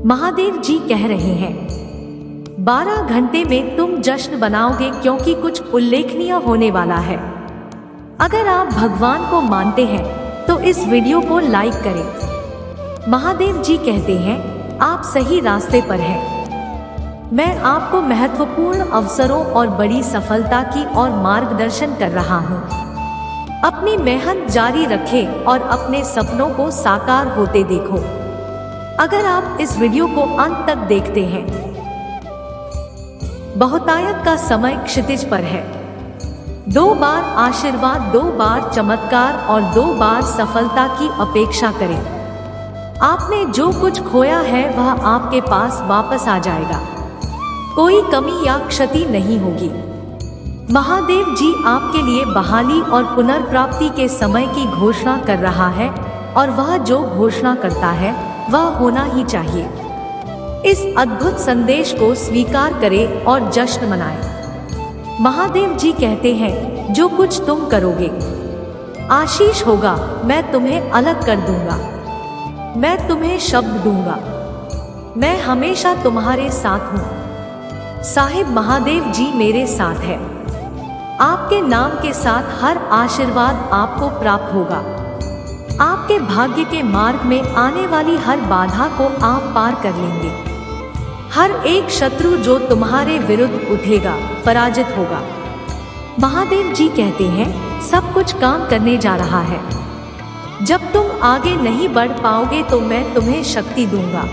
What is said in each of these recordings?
महादेव जी कह रहे हैं 12 घंटे में तुम जश्न बनाओगे क्योंकि कुछ उल्लेखनीय होने वाला है। अगर आप भगवान को मानते हैं तो इस वीडियो को लाइक करें। महादेव जी कहते हैं आप सही रास्ते पर हैं। मैं आपको महत्वपूर्ण अवसरों और बड़ी सफलता की ओर मार्गदर्शन कर रहा हूँ। अपनी मेहनत जारी रखें और अपने सपनों को साकार होते देखो। अगर आप इस वीडियो को अंत तक देखते हैं, बहुतायत का समय क्षितिज पर है। 2 बार आशीर्वाद, 2 बार चमत्कार और 2 बार सफलता की अपेक्षा करें। आपने जो कुछ खोया है वह आपके पास वापस आ जाएगा। कोई कमी या क्षति नहीं होगी। महादेव जी आपके लिए बहाली और पुनर्प्राप्ति के समय की घोषणा कर रहा है और वह जो घोषणा करता है वह होना ही चाहिए। इस अद्भुत संदेश को स्वीकार करें और जश्न मनाएं। महादेव जी कहते हैं जो कुछ तुम करोगे आशीष होगा। मैं तुम्हें अलग कर दूंगा। मैं तुम्हें शब्द दूंगा। मैं हमेशा तुम्हारे साथ हूँ। साहिब महादेव जी मेरे साथ है। आपके नाम के साथ हर आशीर्वाद आपको प्राप्त होगा। आपके भाग्य के मार्ग में आने वाली हर बाधा को आप पार कर लेंगे। हर एक शत्रु जो तुम्हारे विरुद्ध उठेगा पराजित होगा। महादेव जी कहते हैं सब कुछ काम करने जा रहा है। जब तुम आगे नहीं बढ़ पाओगे तो मैं तुम्हें शक्ति दूंगा।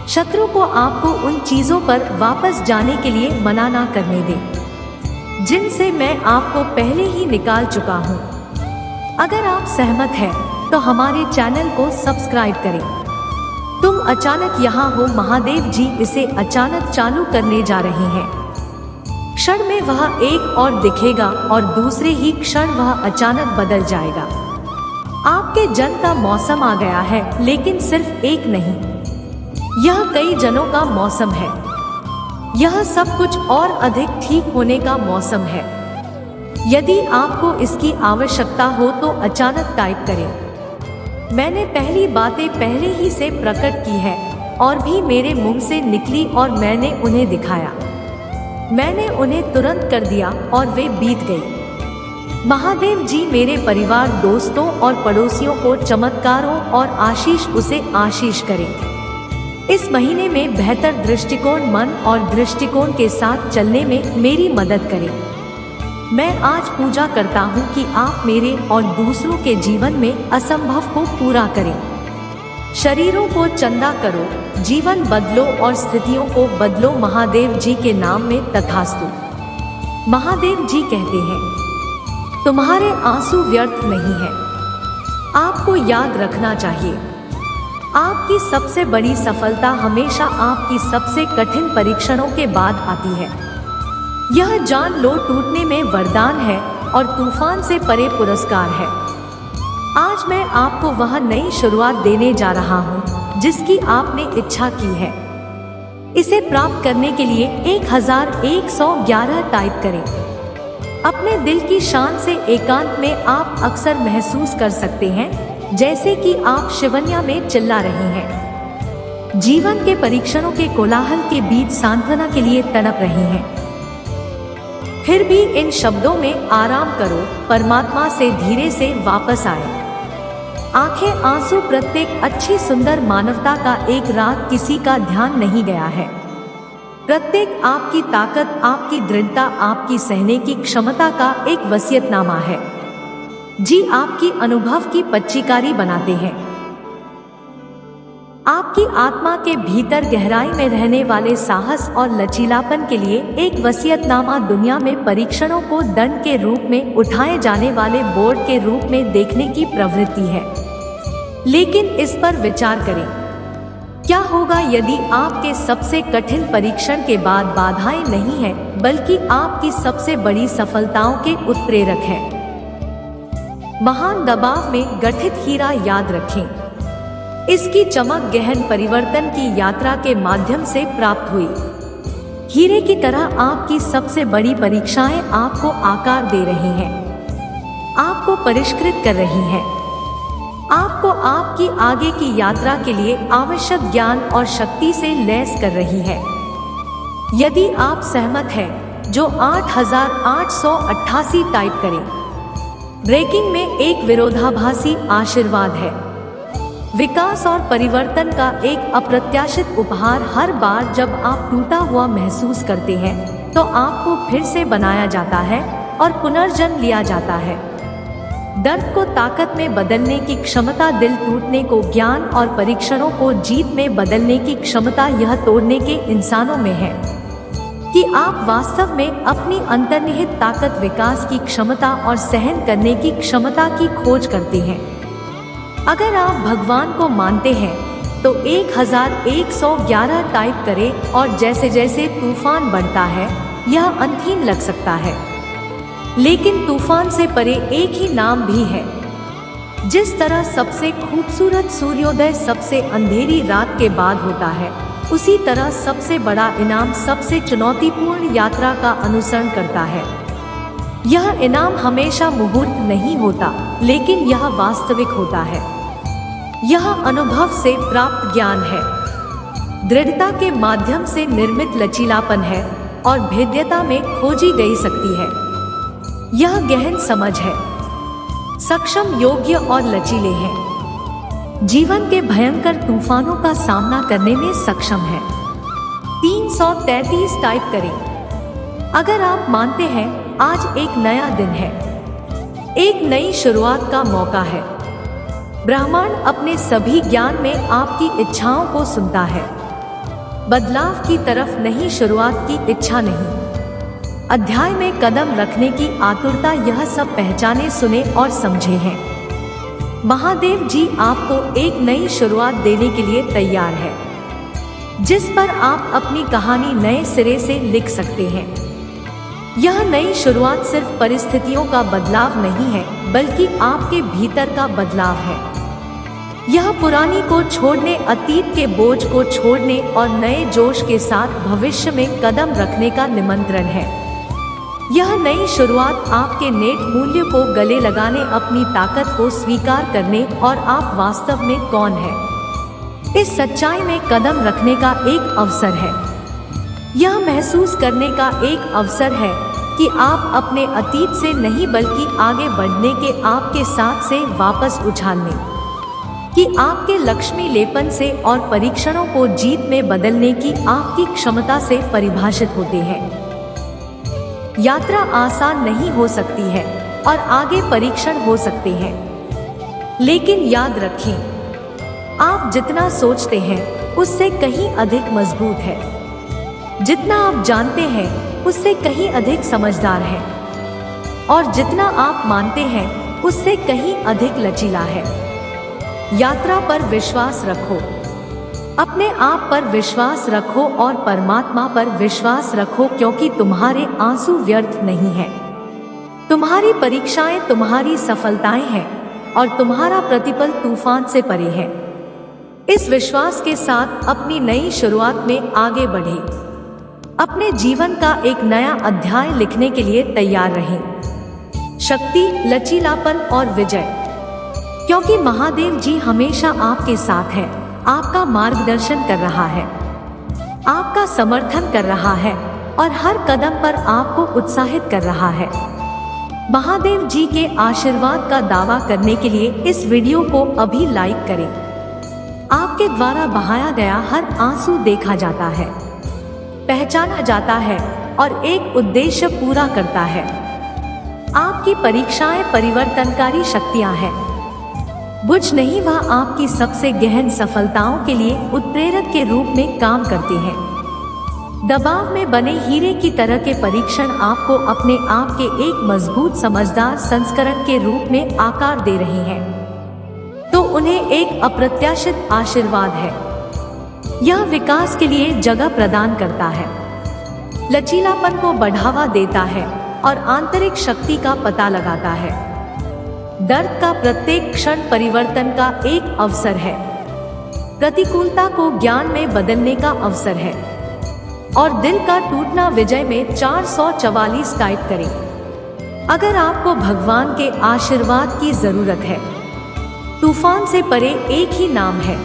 शत्रु को आपको उन चीजों पर वापस जाने के लिए मना ना करने दें जिनसे मैं आपको पहले ही निकाल चुका हूं। अगर आप सहमत हैं तो हमारे चैनल को सब्सक्राइब करें। तुम अचानक यहाँ हो। महादेव जी इसे अचानक चालू करने जा रहे हैं। क्षण में वह एक और दिखेगा और दूसरे ही क्षण वह अचानक बदल जाएगा। आपके जन्म का मौसम आ गया है, लेकिन सिर्फ एक नहीं, यह कई जनों का मौसम है। यह सब कुछ और अधिक ठीक होने का मौसम है। यदि आपको इसकी आवश्यकता हो तो अचानक टाइप करें। मैंने पहली बातें पहले ही से प्रकट की है और भी मेरे मुंह से निकली और मैंने उन्हें दिखाया। मैंने उन्हें तुरंत कर दिया और वे बीत गई। महादेव जी मेरे परिवार, दोस्तों और पड़ोसियों को चमत्कारों और आशीष उसे आशीष करें। इस महीने में बेहतर दृष्टिकोण, मन और दृष्टिकोण के साथ चलने में मेरी मदद करें। मैं आज पूजा करता हूँ कि आप मेरे और दूसरों के जीवन में असंभव को पूरा करें। शरीरों को चंदा करो, जीवन बदलो और स्थितियों को बदलो महादेव जी के नाम में तथास्तु। महादेव जी कहते हैं तुम्हारे आंसू व्यर्थ नहीं है। आपको याद रखना चाहिए आपकी सबसे बड़ी सफलता हमेशा आपकी सबसे कठिन परीक्षणों के बाद आती है। यह जान लो टूटने में वरदान है और तूफान से परे पुरस्कार है। आज मैं आपको वह नई शुरुआत देने जा रहा हूँ जिसकी आपने इच्छा की है। इसे प्राप्त करने के लिए 1111 टाइप करें। अपने दिल की शान से एकांत में आप अक्सर महसूस कर सकते हैं जैसे कि आप शिवन्या में चिल्ला रहे हैं। जीवन के परीक्षणों के कोलाहल के बीच सांत्वना के लिए तड़प रहे हैं। फिर भी इन शब्दों में आराम करो, परमात्मा से धीरे से वापस आए। आंखें आंसू, प्रत्येक अच्छी सुंदर मानवता का एक रात किसी का ध्यान नहीं गया है। प्रत्येक आपकी ताकत, आपकी दृढ़ता, आपकी सहने की क्षमता का एक वसीयतनामा है। जी आपकी अनुभव की पच्चीकारी बनाते हैं। आपकी आत्मा के भीतर गहराई में रहने वाले साहस और लचीलापन के लिए एक वसीयतनामा दुनिया में परीक्षणों को दंड के रूप में उठाए जाने वाले बोर्ड के रूप में देखने की प्रवृत्ति है। लेकिन इस पर विचार करें, क्या होगा यदि आपके सबसे कठिन परीक्षण के बाद बाधाएं नहीं है बल्कि आपकी सबसे बड़ी सफलताओं के उत्प्रेरक है। महान दबाव में गठित हीरा याद रखें। इसकी चमक गहन परिवर्तन की यात्रा के माध्यम से प्राप्त हुई। हीरे की तरह आपकी सबसे बड़ी परीक्षाएं आपको आकार दे रही हैं, आपको परिष्कृत कर रही हैं। आप आपको आपकी आगे की यात्रा के लिए आवश्यक ज्ञान और शक्ति से लैस कर रही है। यदि आप सहमत हैं, जो 8888 टाइप करें। ब्रेकिंग में एक विरोधाभासी आशीर्वाद है। विकास और परिवर्तन का एक अप्रत्याशित उपहार। हर बार जब आप टूटा हुआ महसूस करते हैं तो आपको फिर से बनाया जाता है और पुनर्जन्म लिया जाता है। दर्द को ताकत में बदलने की क्षमता, दिल टूटने को ज्ञान और परीक्षणों को जीत में बदलने की क्षमता यह तोड़ने के इंसानों में है कि आप वास्तव में अपनी अंतर्निहित ताकत, विकास की क्षमता और सहन करने की क्षमता की खोज करते हैं। अगर आप भगवान को मानते हैं तो 1111 टाइप करें और जैसे जैसे तूफान बढ़ता है यह अंतहीन लग सकता है, लेकिन तूफान से परे एक ही नाम भी है। जिस तरह सबसे खूबसूरत सूर्योदय सबसे अंधेरी रात के बाद होता है, उसी तरह सबसे बड़ा इनाम सबसे चुनौतीपूर्ण यात्रा का अनुसरण करता है। यह इनाम हमेशा मुहूर्त नहीं होता, लेकिन यह वास्तविक होता है। यह अनुभव से प्राप्त ज्ञान है, दृढ़ता के माध्यम से निर्मित लचीलापन है और भेद्यता में खोजी गई शक्ति है। यह गहन समझ है, सक्षम, योग्य और लचीले हैं। जीवन के भयंकर तूफानों का सामना करने में सक्षम है। 333 टाइप करें। अगर आप मानते हैं आज एक नया दिन है, एक नई शुरुआत का मौका है। ब्रह्मांड अपने सभी ज्ञान में आपकी इच्छाओं को सुनता है। बदलाव की तरफ नहीं, शुरुआत की इच्छा नहीं। अध्याय में कदम रखने की आतुरता, यह सब पहचाने, सुने और समझे हैं। महादेव जी आपको एक नई शुरुआत देने के लिए तैयार है, जिस पर आप अपनी कहानी नए सिरे से लिख सकते हैं। यह नई शुरुआत सिर्फ परिस्थितियों का बदलाव नहीं है, बल्कि आपके भीतर का बदलाव है। यह पुरानी को छोड़ने, अतीत के बोझ को छोड़ने और नए जोश के साथ भविष्य में कदम रखने का निमंत्रण है। यह नई शुरुआत आपके नेट मूल्य को गले लगाने, अपनी ताकत को स्वीकार करने और आप वास्तव में कौन है, इस सच्चाई में कदम रखने का एक अवसर है। यह महसूस करने का एक अवसर है कि आप अपने अतीत से नहीं, बल्कि आगे बढ़ने के आपके साथ से वापस उछालने कि आपके लक्ष्मी लेपन से और परीक्षणों को जीत में बदलने की आपकी क्षमता से परिभाषित होते हैं। यात्रा आसान नहीं हो सकती है और आगे परीक्षण हो सकते हैं, लेकिन याद रखें, आप जितना सोचते हैं उससे कहीं अधिक मजबूत है। जितना आप जानते हैं उससे कहीं अधिक समझदार है, और जितना आप मानते हैं उससे कहीं अधिक लचीला है। यात्रा पर विश्वास रखो, अपने आप पर विश्वास रखो और परमात्मा पर विश्वास रखो, क्योंकि तुम्हारे आंसू व्यर्थ नहीं हैं। तुम्हारी परीक्षाएं तुम्हारी सफलताएं हैं और तुम्हारा प्रतिफल तूफान से परे है। इस विश्वास के साथ अपनी नई शुरुआत में आगे बढ़े, अपने जीवन का एक नया अध्याय लिखने के लिए तैयार रहें। शक्ति, लचीलापन और विजय, क्योंकि महादेव जी हमेशा आपके साथ है, आपका मार्गदर्शन कर रहा है, आपका समर्थन कर रहा है और हर कदम पर आपको उत्साहित कर रहा है। महादेव जी के आशीर्वाद का दावा करने के लिए इस वीडियो को अभी लाइक करें। आपके द्वारा बहाया गया हर आंसू देखा जाता है, पहचाना जाता है और एक उद्देश्य पूरा करता है। आपकी परीक्षाएं परिवर्तनकारी शक्तियां हैं। बुझ नहीं, वह आपकी सबसे गहन सफलताओं के लिए उत्प्रेरक के रूप में काम करते हैं। दबाव में बने हीरे की तरह के परीक्षण आपको अपने आप के एक मजबूत, समझदार संस्करण के रूप में आकार दे रहे हैं, तो उन्हें एक अप्रत्याशित आशीर्वाद है। यह विकास के लिए जगह प्रदान करता है, लचीलापन को बढ़ावा देता है और आंतरिक शक्ति का पता लगाता है। दर्द का प्रत्येक क्षण परिवर्तन का एक अवसर है, प्रतिकूलता को ज्ञान में बदलने का अवसर है और दिल का टूटना विजय में। 444 टाइप करें। अगर आपको भगवान के आशीर्वाद की जरूरत है तूफान से परे एक ही नाम है।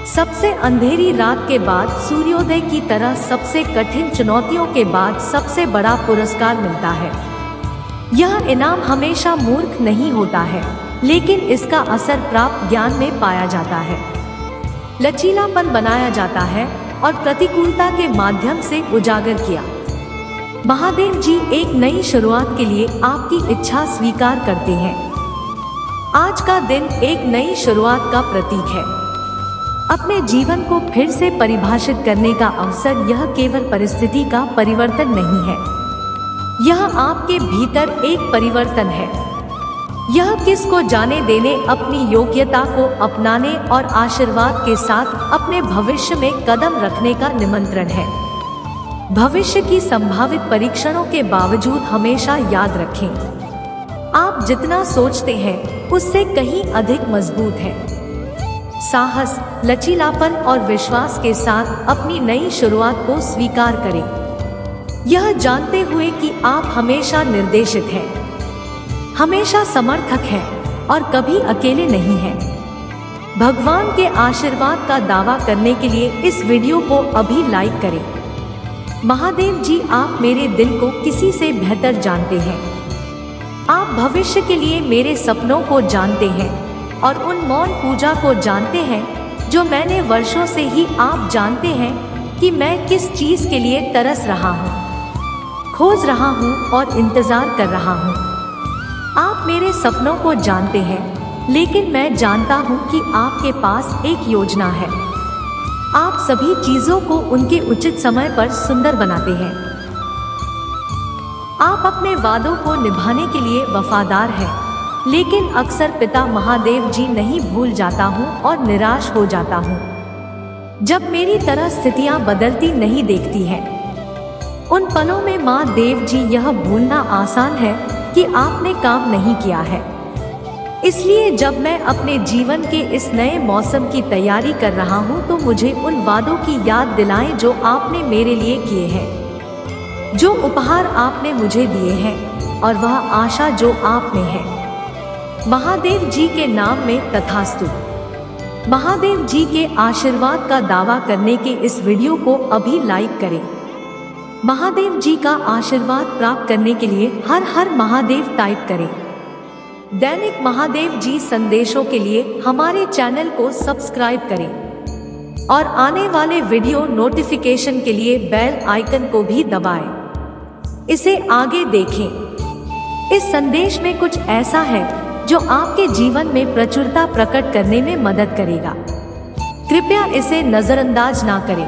सबसे अंधेरी रात के बाद सूर्योदय की तरह सबसे कठिन चुनौतियों के बाद सबसे बड़ा पुरस्कार मिलता है। यह इनाम हमेशा मूर्ख नहीं होता है, लेकिन इसका असर प्राप्त ज्ञान में पाया जाता है। लचीलापन बनाया जाता है और प्रतिकूलता के माध्यम से उजागर किया। महादेव जी एक नई शुरुआत के लिए आपकी इच्छा स्वीकार करते हैं। आज का दिन एक नई शुरुआत का प्रतीक है। अपने जीवन को फिर से परिभाषित करने का अवसर। यह केवल परिस्थिति का परिवर्तन नहीं है, यह आपके भीतर एक परिवर्तन है। यह किस को जाने देने, अपनी योग्यता को अपनाने और आशीर्वाद के साथ अपने भविष्य में कदम रखने का निमंत्रण है। भविष्य की संभावित परीक्षणों के बावजूद हमेशा याद रखें, आप जितना सोचते हैं उससे कहीं अधिक मजबूत है। साहस, लचीलापन और विश्वास के साथ अपनी नई शुरुआत को स्वीकार करें, यह जानते हुए कि आप हमेशा निर्देशित हैं, हमेशा समर्थक हैं और कभी अकेले नहीं हैं। भगवान के आशीर्वाद का दावा करने के लिए इस वीडियो को अभी लाइक करें। महादेव जी, आप मेरे दिल को किसी से बेहतर जानते हैं। आप भविष्य के लिए मेरे सपनों को जानते हैं और उन मौन पूजा को जानते हैं जो मैंने वर्षों से ही। आप जानते हैं कि मैं किस चीज के लिए तरस रहा हूँ, खोज रहा हूँ और इंतजार कर रहा हूँ। आप मेरे सपनों को जानते हैं, लेकिन मैं जानता हूँ कि आपके पास एक योजना है। आप सभी चीजों को उनके उचित समय पर सुंदर बनाते हैं। आप अपने वादों को निभाने के लिए वफादार हैं, लेकिन अक्सर पिता महादेव जी नहीं भूल जाता हूँ और निराश हो जाता हूँ जब मेरी तरह स्थितियाँ बदलती नहीं देखती हैं। उन पलों में माँ देव जी, यह भूलना आसान है कि आपने काम नहीं किया है। इसलिए जब मैं अपने जीवन के इस नए मौसम की तैयारी कर रहा हूँ तो मुझे उन वादों की याद दिलाएं जो आपने मेरे लिए किए हैं, जो उपहार आपने मुझे दिए हैं और वह आशा जो आप में है। महादेव जी के नाम में तथास्तु। महादेव जी के आशीर्वाद का दावा करने के इस वीडियो को अभी लाइक करें। महादेव जी का आशीर्वाद प्राप्त करने के लिए हर हर महादेव टाइप करें। दैनिक महादेव जी संदेशों के लिए हमारे चैनल को सब्सक्राइब करें और आने वाले वीडियो नोटिफिकेशन के लिए बेल आइकन को भी दबाएं। इसे आगे देखें। इस संदेश में कुछ ऐसा है जो आपके जीवन में प्रचुरता प्रकट करने में मदद करेगा। कृपया इसे नजरअंदाज ना करें।